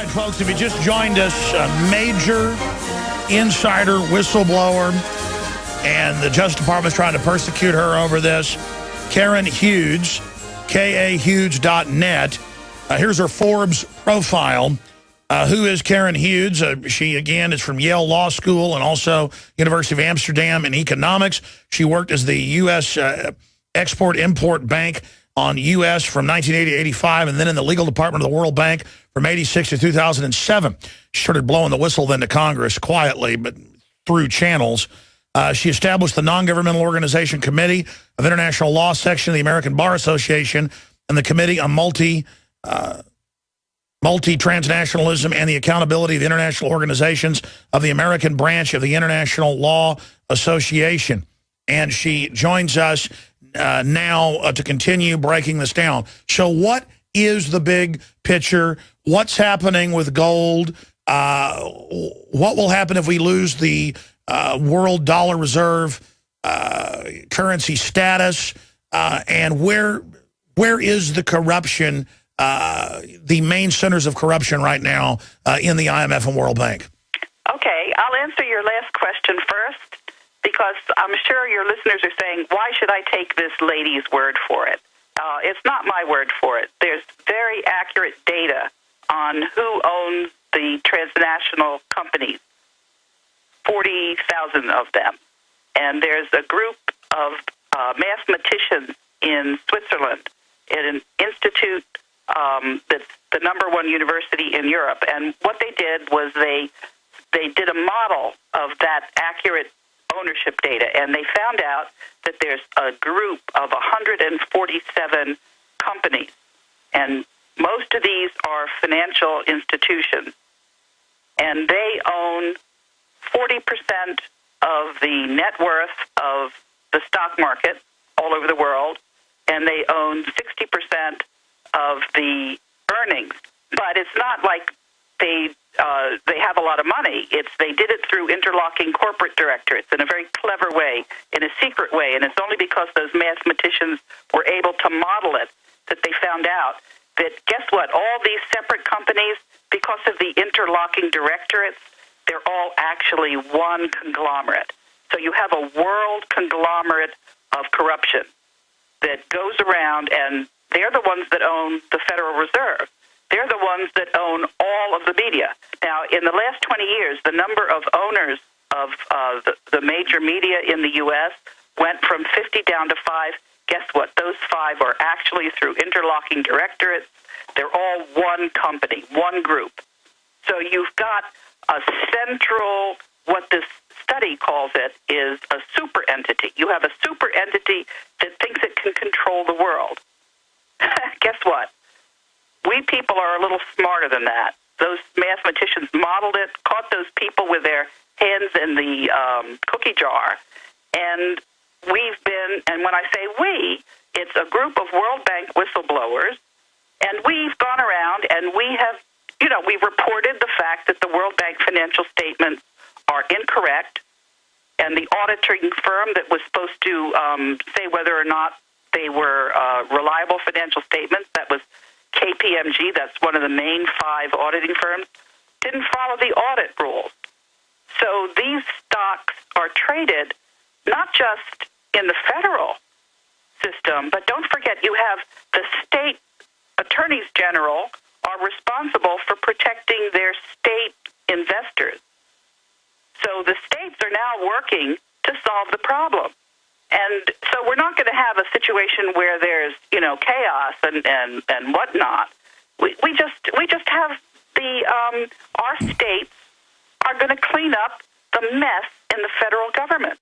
right, folks, if you just joined us, a major insider whistleblower, and the Justice Department's trying to persecute her over this, Karen Hudes, kahudes.net. Here's her Forbes profile. Who is Karen Hudes? She, again, is from Yale Law School and also University of Amsterdam in economics. She worked as the U.S. Export-Import Bank on U.S. from 1980 to 85, and then in the legal department of the World Bank from 86 to 2007. She started blowing the whistle then to Congress quietly, but through channels. She established the Non-Governmental Organization Committee of International Law section of the American Bar Association and the Committee on Multi-Transnationalism and the Accountability of the International Organizations of the American Branch of the International Law Association. And she joins us now to continue breaking this down. So what is the big picture? What's happening with gold? What will happen if we lose the world dollar reserve currency status? And where is the corruption, the main centers of corruption right now in the IMF and World Bank? Okay, I'll answer your last question first, because I'm sure your listeners are saying, why should I take this lady's word for it? It's not my word for it. There's very accurate data on who owns the transnational companies, 40,000 of them. And there's a group of mathematicians in Switzerland at an institute that's the #1 university in Europe. And what they did was they did a model of that accurate ownership data, and they found out that there's a group of 147 companies, and most of these are financial institutions, and they own 40% of the net worth of the stock market all over the world, and they own 60% of the earnings. But it's not like they have a lot of money. They did it through interlocking corporate directorates in a very clever way, in a secret way, and it's only because those mathematicians were able to model it that they found out that, guess what, all these separate companies, because of the interlocking directorates, they're all actually one conglomerate. So you have a world conglomerate of corruption that goes around, and they're the ones that own the Federal Reserve. They're the ones that own all of the media. Now, in the last 20 years, the number of owners of the major media in the U.S. went from 50 down to 5. Guess what? Those 5 are actually through interlocking directorates. They're all one company, one group. So you've got a central, what this study calls it, is a super entity. You have a super entity that thinks it can control the world. Guess what? We people are a little smarter than that. Those mathematicians modeled it, caught those people with their hands in the cookie jar, and we've been, and when I say we, it's a group of World Bank whistleblowers, and we've gone around and we have, we've reported the fact that the World Bank financial statements are incorrect, and the auditing firm that was supposed to say whether or not they were reliable financial statements, that was KPMG, that's one of the main 5 auditing firms, didn't follow the audit rules. So these stocks are traded not just in the federal system, but don't forget you have the state attorneys general are responsible for protecting their state investors. So the states are now working to solve the problem. And so we're not going to have a situation where there's, chaos and whatnot. We just have our states are going to clean up the mess in the federal government.